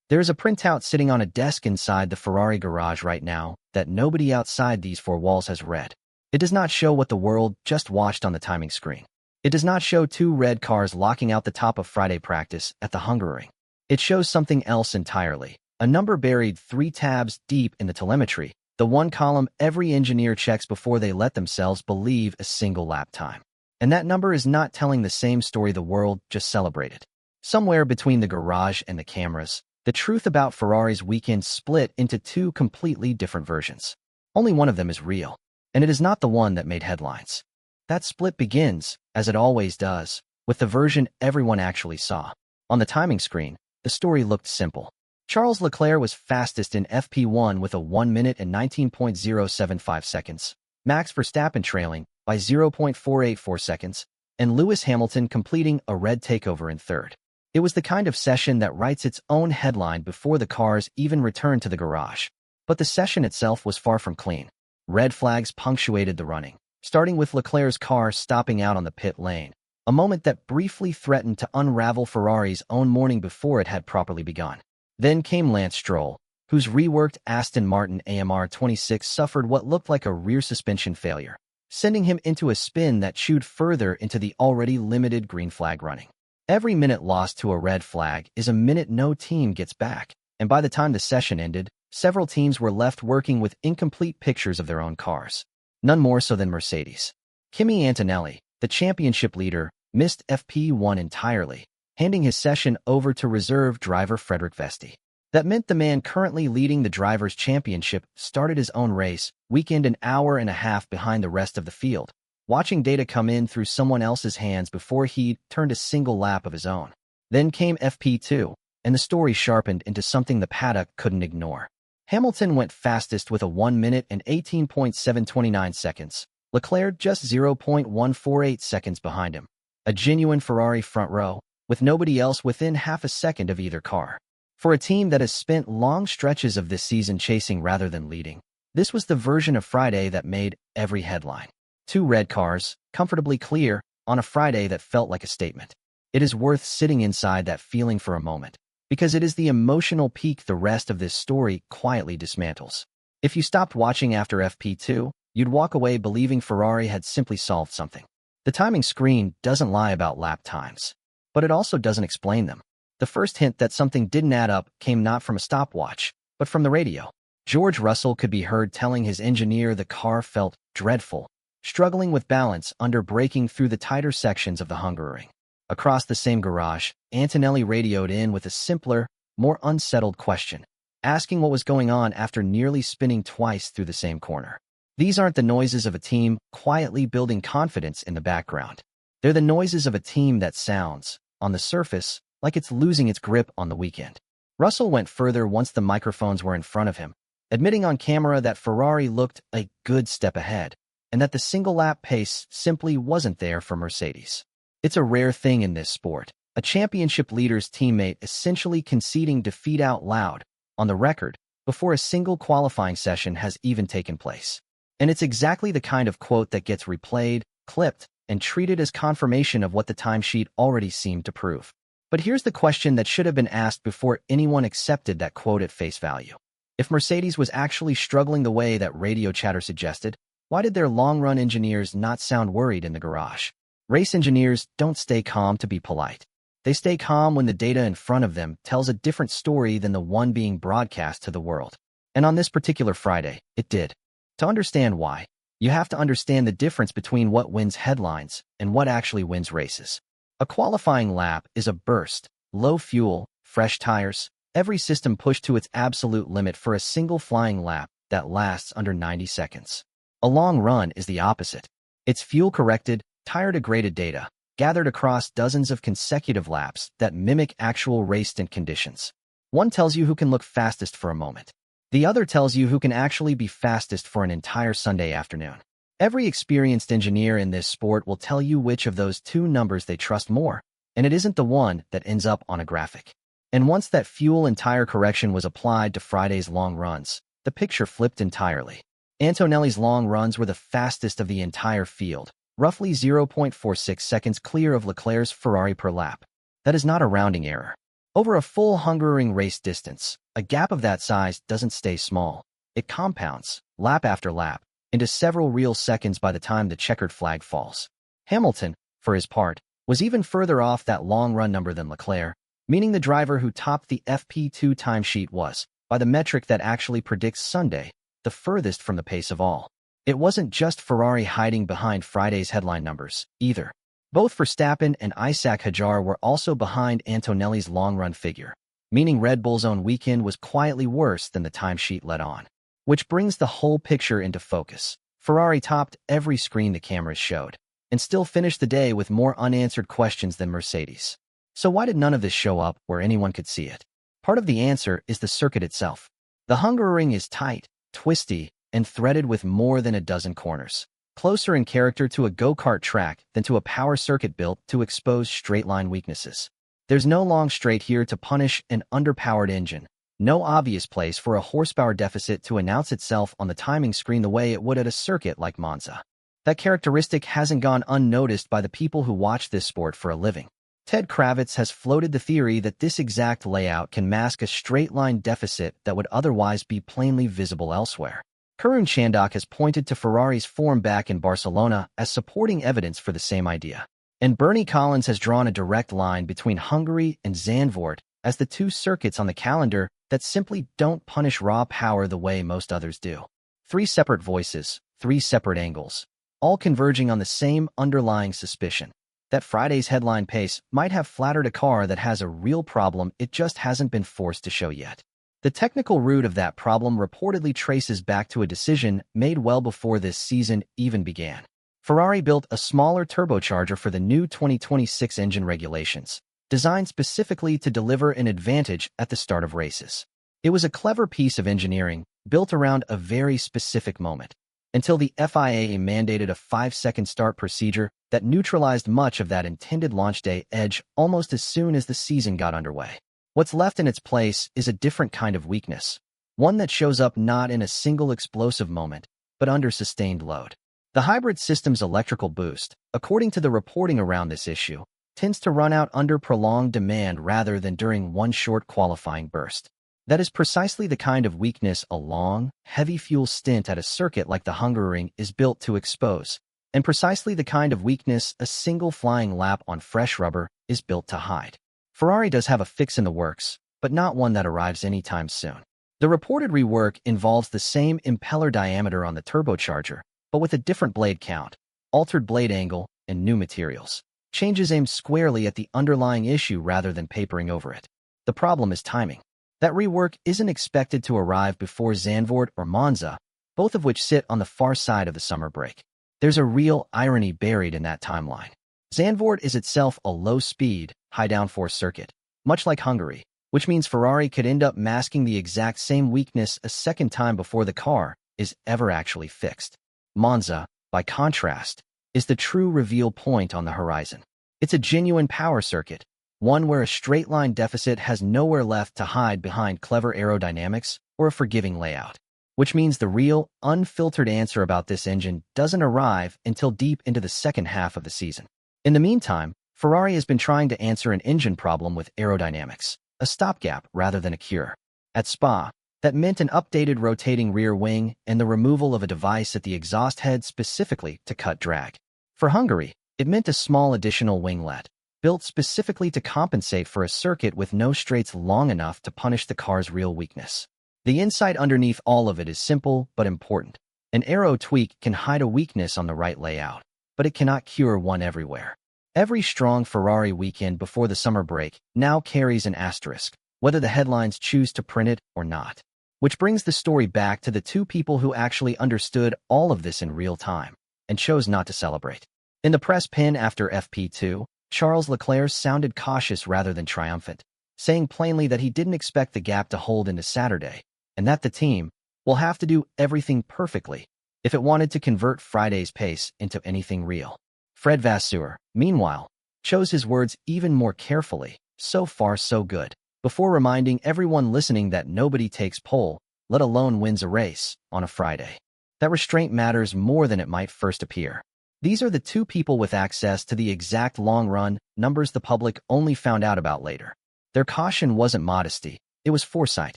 There is a printout sitting on a desk inside the Ferrari garage right now that nobody outside these four walls has read. It does not show what the world just watched on the timing screen. It does not show two red cars locking out the top of Friday practice at the Hungaroring. It shows something else entirely. A number buried 3 tabs deep in the telemetry, the one column every engineer checks before they let themselves believe a single lap time. And that number is not telling the same story the world just celebrated. Somewhere between the garage and the cameras, the truth about Ferrari's weekend split into 2 completely different versions. Only one of them is real, and it is not the one that made headlines. That split begins, as it always does, with the version everyone actually saw. On the timing screen, the story looked simple. Charles Leclerc was fastest in FP1 with a 1 minute and 19.075 seconds, Max Verstappen trailing by 0.484 seconds, and Lewis Hamilton completing a red takeover in third. It was the kind of session that writes its own headline before the cars even returned to the garage. But the session itself was far from clean. Red flags punctuated the running, starting with Leclerc's car stopping out on the pit lane, a moment that briefly threatened to unravel Ferrari's own morning before it had properly begun. Then came Lance Stroll, whose reworked Aston Martin AMR 26 suffered what looked like a rear suspension failure, sending him into a spin that chewed further into the already limited green flag running. Every minute lost to a red flag is a minute no team gets back, and by the time the session ended, several teams were left working with incomplete pictures of their own cars. None more so than Mercedes. Kimi Antonelli, the championship leader, missed FP1 entirely, handing his session over to reserve driver Frederik Vesti. That meant the man currently leading the Drivers' Championship started his own race, weekend an hour and a half behind the rest of the field, watching data come in through someone else's hands before he'd turned a single lap of his own. Then came FP2, and the story sharpened into something the Paddock couldn't ignore. Hamilton went fastest with a 1 minute and 18.729 seconds, Leclerc just 0.148 seconds behind him. A genuine Ferrari front row, with nobody else within half a second of either car. For a team that has spent long stretches of this season chasing rather than leading, this was the version of Friday that made every headline. 2 red cars, comfortably clear, on a Friday that felt like a statement. It is worth sitting inside that feeling for a moment, because it is the emotional peak the rest of this story quietly dismantles. If you stopped watching after FP2, you'd walk away believing Ferrari had simply solved something. The timing screen doesn't lie about lap times, but it also doesn't explain them. The first hint that something didn't add up came not from a stopwatch, but from the radio. George Russell could be heard telling his engineer the car felt dreadful, struggling with balance under braking through the tighter sections of the Hungaroring. Across the same garage, Antonelli radioed in with a simpler, more unsettled question, asking what was going on after nearly spinning twice through the same corner. These aren't the noises of a team quietly building confidence in the background. They're the noises of a team that sounds, on the surface, like it's losing its grip on the weekend. Russell went further once the microphones were in front of him, admitting on camera that Ferrari looked a good step ahead, and that the single-lap pace simply wasn't there for Mercedes. It's a rare thing in this sport, a championship leader's teammate essentially conceding defeat out loud, on the record, before a single qualifying session has even taken place. And it's exactly the kind of quote that gets replayed, clipped, and treated as confirmation of what the timesheet already seemed to prove. But here's the question that should have been asked before anyone accepted that quote at face value. If Mercedes was actually struggling the way that radio chatter suggested, why did their long-run engineers not sound worried in the garage? Race engineers don't stay calm to be polite. They stay calm when the data in front of them tells a different story than the one being broadcast to the world. And on this particular Friday, it did. To understand why, you have to understand the difference between what wins headlines and what actually wins races. A qualifying lap is a burst, low fuel, fresh tires, every system pushed to its absolute limit for a single flying lap that lasts under 90 seconds. A long run is the opposite. It's fuel-corrected, tire-degraded data, gathered across dozens of consecutive laps that mimic actual race stint conditions. One tells you who can look fastest for a moment. The other tells you who can actually be fastest for an entire Sunday afternoon. Every experienced engineer in this sport will tell you which of those 2 numbers they trust more, and it isn't the one that ends up on a graphic. And once that fuel and tire correction was applied to Friday's long runs, the picture flipped entirely. Antonelli's long runs were the fastest of the entire field, roughly 0.46 seconds clear of Leclerc's Ferrari per lap. That is not a rounding error. Over a full Hungaroring race distance, a gap of that size doesn't stay small. It compounds, lap after lap, into several real seconds by the time the checkered flag falls. Hamilton, for his part, was even further off that long-run number than Leclerc, meaning the driver who topped the FP2 timesheet was, by the metric that actually predicts Sunday, the furthest from the pace of all. It wasn't just Ferrari hiding behind Friday's headline numbers, either. Both Verstappen and Isaac Hadjar were also behind Antonelli's long-run figure, meaning Red Bull's own weekend was quietly worse than the timesheet let on. Which brings the whole picture into focus. Ferrari topped every screen the cameras showed, and still finished the day with more unanswered questions than Mercedes. So why did none of this show up where anyone could see it? Part of the answer is the circuit itself. The Hungaroring is tight, twisty, and threaded with more than a dozen corners, closer in character to a go-kart track than to a power circuit built to expose straight-line weaknesses. There's no long straight here to punish an underpowered engine, no obvious place for a horsepower deficit to announce itself on the timing screen the way it would at a circuit like Monza. That characteristic hasn't gone unnoticed by the people who watch this sport for a living. Ted Kravitz has floated the theory that this exact layout can mask a straight-line deficit that would otherwise be plainly visible elsewhere. Karun Chandok has pointed to Ferrari's form back in Barcelona as supporting evidence for the same idea. And Bernie Collins has drawn a direct line between Hungary and Zandvoort as the two circuits on the calendar that simply don't punish raw power the way most others do. Three separate voices, three separate angles, all converging on the same underlying suspicion that Friday's headline pace might have flattered a car that has a real problem it just hasn't been forced to show yet. The technical root of that problem reportedly traces back to a decision made well before this season even began. Ferrari built a smaller turbocharger for the new 2026 engine regulations, designed specifically to deliver an advantage at the start of races. It was a clever piece of engineering, built around a very specific moment, until the FIA mandated a 5-second start procedure that neutralized much of that intended launch day edge almost as soon as the season got underway. What's left in its place is a different kind of weakness, one that shows up not in a single explosive moment, but under sustained load. The hybrid system's electrical boost, according to the reporting around this issue, tends to run out under prolonged demand rather than during one short qualifying burst. That is precisely the kind of weakness a long, heavy-fuel stint at a circuit like the Hungaroring is built to expose, and precisely the kind of weakness a single flying lap on fresh rubber is built to hide. Ferrari does have a fix in the works, but not one that arrives anytime soon. The reported rework involves the same impeller diameter on the turbocharger, but with a different blade count, altered blade angle, and new materials. Changes aimed squarely at the underlying issue rather than papering over it. The problem is timing. That rework isn't expected to arrive before Zandvoort or Monza, both of which sit on the far side of the summer break. There's a real irony buried in that timeline. Zandvoort is itself a low-speed, high-downforce circuit, much like Hungary, which means Ferrari could end up masking the exact same weakness a second time before the car is ever actually fixed. Monza, by contrast, is the true reveal point on the horizon. It's a genuine power circuit, one where a straight-line deficit has nowhere left to hide behind clever aerodynamics or a forgiving layout, which means the real, unfiltered answer about this engine doesn't arrive until deep into the second half of the season. In the meantime, Ferrari has been trying to answer an engine problem with aerodynamics, a stopgap rather than a cure. At Spa, that meant an updated rotating rear wing and the removal of a device at the exhaust head specifically to cut drag. For Hungary, it meant a small additional winglet, built specifically to compensate for a circuit with no straights long enough to punish the car's real weakness. The insight underneath all of it is simple but important. An aero tweak can hide a weakness on the right layout, but it cannot cure one everywhere. Every strong Ferrari weekend before the summer break now carries an asterisk, whether the headlines choose to print it or not. Which brings the story back to the two people who actually understood all of this in real time and chose not to celebrate. In the press pin after FP2, Charles Leclerc sounded cautious rather than triumphant, saying plainly that he didn't expect the gap to hold into Saturday, and that the team will have to do everything perfectly if it wanted to convert Friday's pace into anything real. Fred Vasseur, meanwhile, chose his words even more carefully, so far so good, before reminding everyone listening that nobody takes pole, let alone wins a race, on a Friday. That restraint matters more than it might first appear. These are the two people with access to the exact long-run numbers the public only found out about later. Their caution wasn't modesty, it was foresight.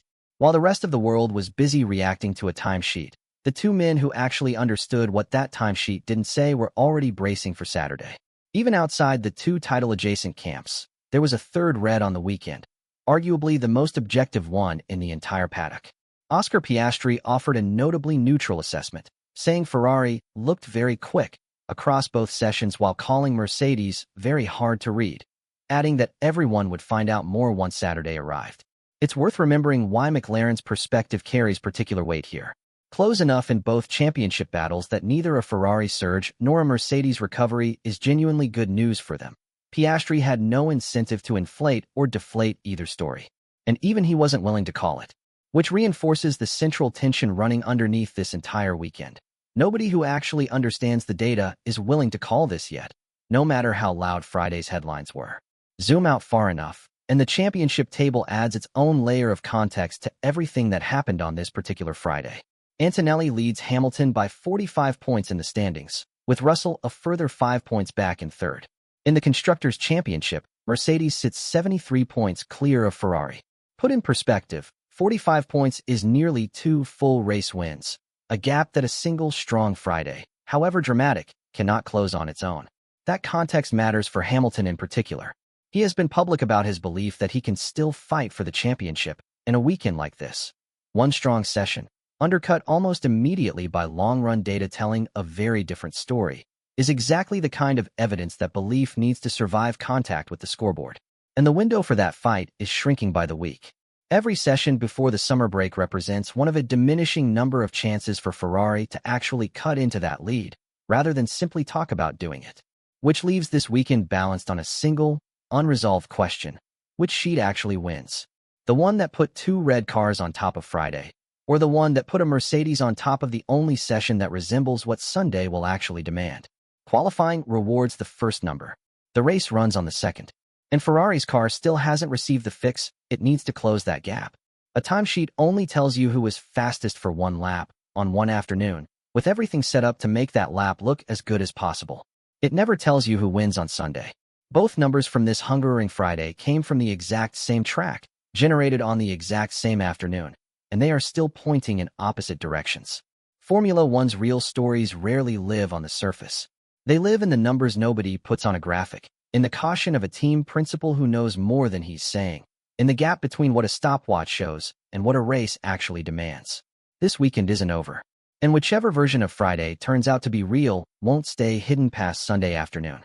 While the rest of the world was busy reacting to a timesheet, the two men who actually understood what that timesheet didn't say were already bracing for Saturday. Even outside the two title-adjacent camps, there was a third red on the weekend, arguably the most objective one in the entire paddock. Oscar Piastri offered a notably neutral assessment, saying Ferrari looked very quick across both sessions while calling Mercedes very hard to read, adding that everyone would find out more once Saturday arrived. It's worth remembering why McLaren's perspective carries particular weight here. Close enough in both championship battles that neither a Ferrari surge nor a Mercedes recovery is genuinely good news for them. Piastri had no incentive to inflate or deflate either story, and even he wasn't willing to call it, which reinforces the central tension running underneath this entire weekend. Nobody who actually understands the data is willing to call this yet, no matter how loud Friday's headlines were. Zoom out far enough, and the championship table adds its own layer of context to everything that happened on this particular Friday. Antonelli leads Hamilton by 45 points in the standings, with Russell a further 5 points back in third. In the Constructors' Championship, Mercedes sits 73 points clear of Ferrari. Put in perspective, 45 points is nearly 2 full race wins, a gap that a single strong Friday, however dramatic, cannot close on its own. That context matters for Hamilton in particular. He has been public about his belief that he can still fight for the championship in a weekend like this. One strong session, undercut almost immediately by long-run data telling a very different story, is exactly the kind of evidence that belief needs to survive contact with the scoreboard. And the window for that fight is shrinking by the week. Every session before the summer break represents one of a diminishing number of chances for Ferrari to actually cut into that lead, rather than simply talk about doing it. Which leaves this weekend balanced on a single, unresolved question: which sheet actually wins? The one that put two red cars on top of Friday, or the one that put a Mercedes on top of the only session that resembles what Sunday will actually demand? Qualifying rewards the first number. The race runs on the second. And Ferrari's car still hasn't received the fix it needs to close that gap. A timesheet only tells you who was fastest for one lap on one afternoon, with everything set up to make that lap look as good as possible. It never tells you who wins on Sunday. Both numbers from this Hungaroring Friday came from the exact same track, generated on the exact same afternoon, and they are still pointing in opposite directions. Formula One's real stories rarely live on the surface. They live in the numbers nobody puts on a graphic, in the caution of a team principal who knows more than he's saying, in the gap between what a stopwatch shows and what a race actually demands. This weekend isn't over, and whichever version of Friday turns out to be real won't stay hidden past Sunday afternoon.